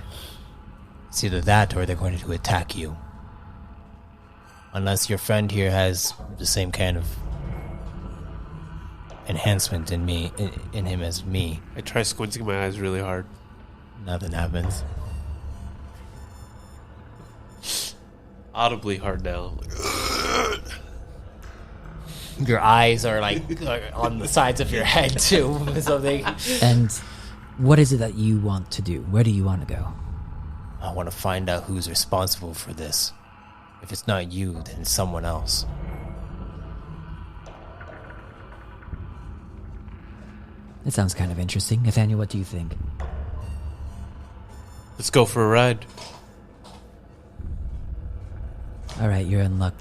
It's either that or they're going to attack you. Unless your friend here has the same kind of enhancement in him as me. I try squinting my eyes really hard. Nothing happens. Audibly hard now. Your eyes are like on the sides of your head too. Something. And what is it that you want to do? Where do you want to go? I want to find out who's responsible for this. If it's not you, then it's someone else. It sounds kind of interesting. Ethanniel, what do you think? Let's go for a ride. All right, you're in luck.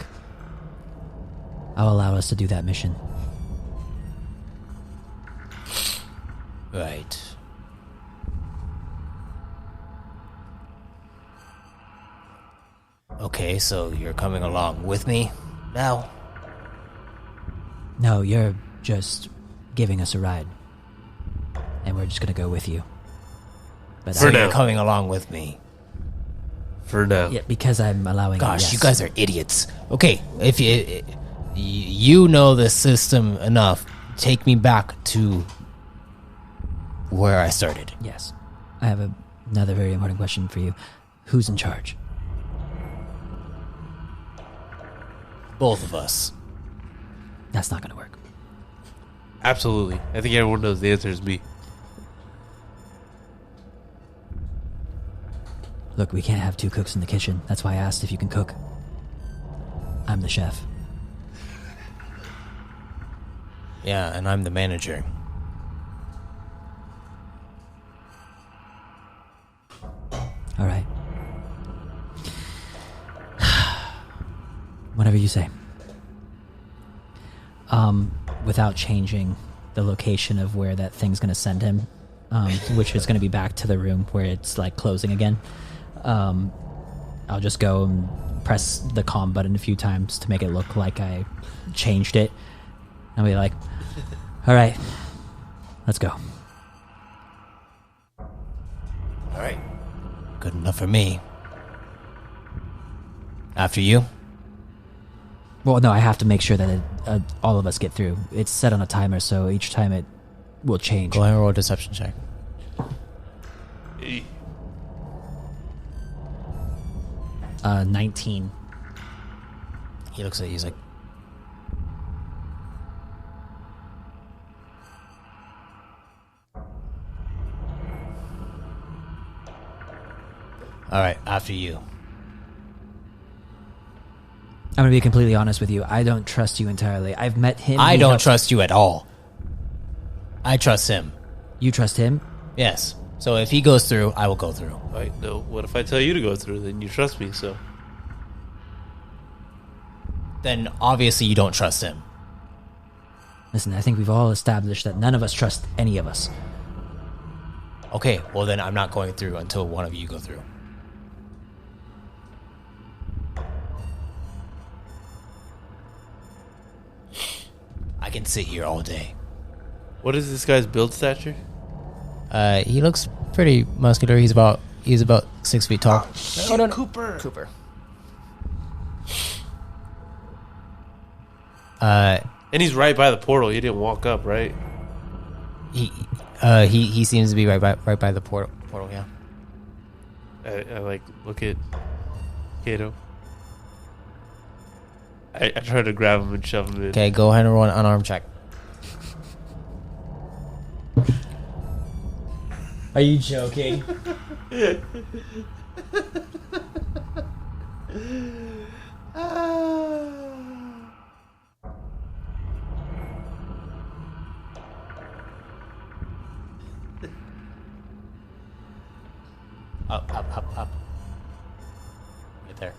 I'll allow us to do that mission. Right. Okay, so you're coming along with me now? No, you're just giving us a ride. And we're just going to go with you. But So For you're now. coming along with me. For now. Yeah, because I'm allowing Gosh, yes. you guys are idiots. Okay, if you know the system enough, take me back to where I started. Yes. I have another very important question for you. Who's in charge? Both of us. That's not going to work. Absolutely. I think everyone knows the answer is me. Look, we can't have 2 cooks in the kitchen. That's why I asked if you can cook. I'm the chef. Yeah, and I'm the manager. All right. Whatever you say. Without changing the location of where that thing's going to send him, which is going to be back to the room where it's like closing again. I'll just go and press the comm button a few times to make it look like I changed it. I'll be like, all right, let's go. All right. Good enough for me. After you? Well, no, I have to make sure that all of us get through. It's set on a timer, so each time it will change. Go ahead and roll a deception check. 19. He looks at you, he's like, all right, after you. I'm going to be completely honest with you. I don't trust you entirely. I've met him. I He don't helps- trust you at all. I trust him. You trust him? Yes. So if he goes through, I will go through. Wait, no. What if I tell you to go through? Then you trust me, so. Then obviously you don't trust him. Listen, I think we've all established that none of us trust any of us. Okay, well then I'm not going through until one of you go through. I can sit here all day. What is this guy's build stature? He looks pretty muscular. He's about 6 feet tall. Oh, no. Cooper. And he's right by the portal. He didn't walk up, right? He seems to be right by the portal. Yeah. I like look at Kayto. I try to grab him and shove him in. Okay, go ahead and roll an unarmed check. Are you joking? Up. Right there.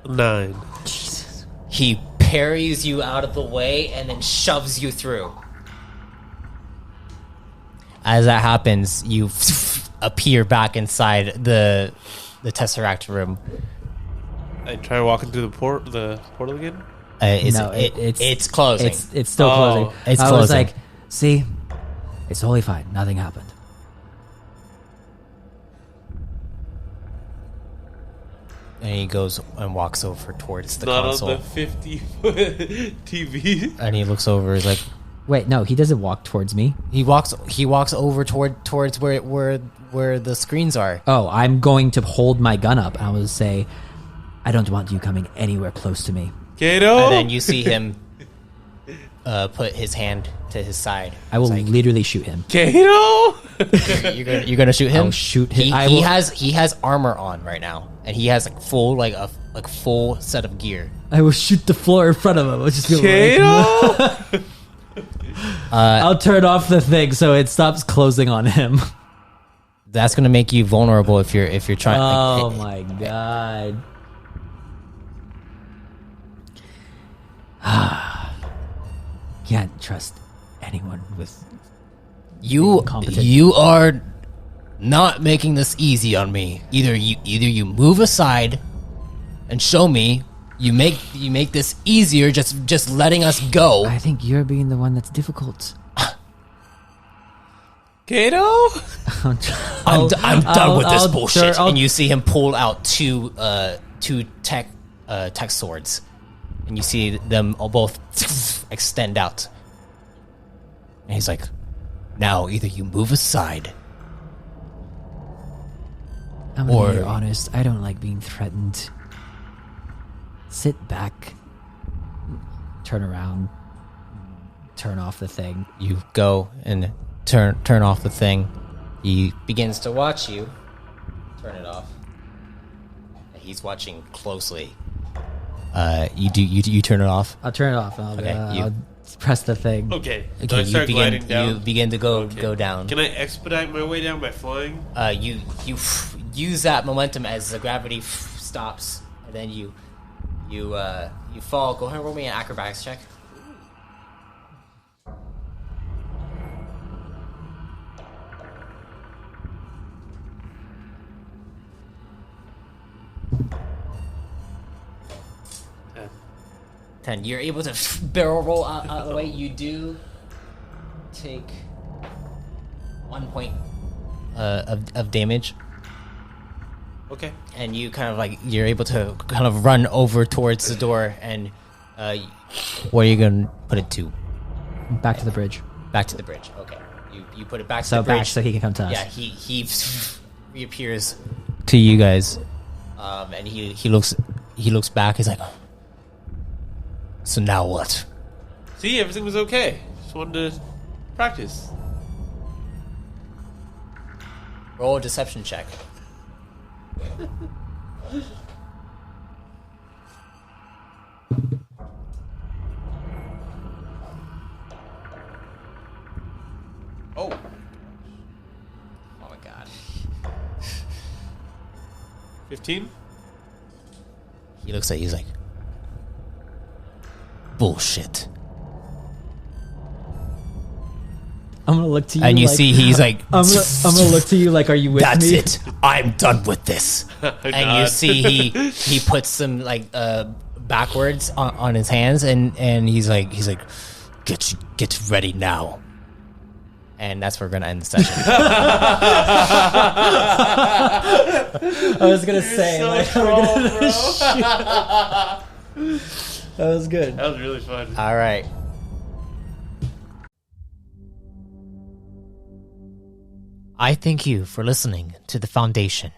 9. Jesus. He parries you out of the way and then shoves you through. As that happens, you appear back inside the Tesseract room. I try walking through the portal again. It's closing. It's still closing. It's I closing. was like, see, it's totally fine. Nothing happened. And he goes and walks over towards the Not console. on the 50-foot TV. And he looks over. He's like, Wait, no, he doesn't walk towards me. he walks over towards where the screens are. Oh, I'm going to hold my gun up. I will say, I don't want you coming anywhere close to me. Kayto. And then you see him put his hand to his side. I will It's like, literally shoot him. Kayto. you're gonna shoot him. I'll shoot him. He has armor on right now, and he has like full set of gear. I will shoot the floor in front of him. I'll just be like, Kayto. I'll turn off the thing so it stops closing on him. That's gonna make you vulnerable if you're trying. Oh my god. Can't trust anyone with You competent. you are not making this easy on me. Either you move aside and show me you make this easier just letting us go. I think you're being the one that's difficult. Kayto. I'm done with this I'll- bullshit. sure, I'll- and you see him pull out two tech swords, and you see them all both extend out. And he's like, "Now either you move aside." I'm gonna Or- be honest. I don't like being threatened. Sit back. Turn around. Turn off the thing. You go and turn off the thing. He begins to watch you. Turn it off. He's watching closely. You turn it off. I'll turn it off. And Okay, I'll press the thing. Okay. So Okay, I start gliding down. you begin to go Okay. go down. Can I expedite my way down by flying? You use that momentum as the gravity stops, and then you fall. Go ahead and roll me an acrobatics check. Uh, 10. You're able to barrel roll out of the way. You do take 1 point of damage. Okay. And you kind of you're able to kind of run over towards the door, and where are you going to put it to? Back to the bridge. Back to the bridge. Okay. You put it back to So the bridge. back so he can come to us. Yeah, he reappears to you guys, and he looks back. He's like, "So now what?" See, everything was okay. Just wanted to practice. Roll a deception check. Oh. Oh my god. 15? He looks at you, he's like, bullshit. I'm gonna look to you. And you like, see he's like, I'm gonna look to you like, are you with that's me? it. I'm done with this. And you see he puts some backwards on his hands, and he's like, get ready now. And that's where we're gonna end the session. I was gonna say, so like, troll, that was good. That was really fun. All right. I thank you for listening to The Foundation.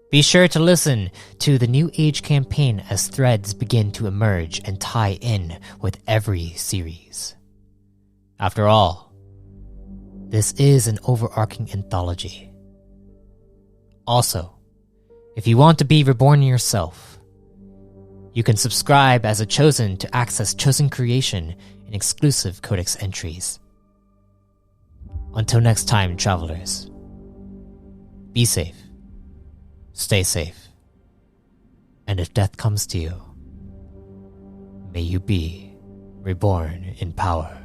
Be sure to listen to the New Age campaign as threads begin to emerge and tie in with every series. After all, this is an overarching anthology. Also, if you want to be reborn yourself, you can subscribe as a Chosen to access Chosen creation and exclusive Codex entries. Until next time, travelers, be safe, stay safe, and if death comes to you, may you be reborn in power.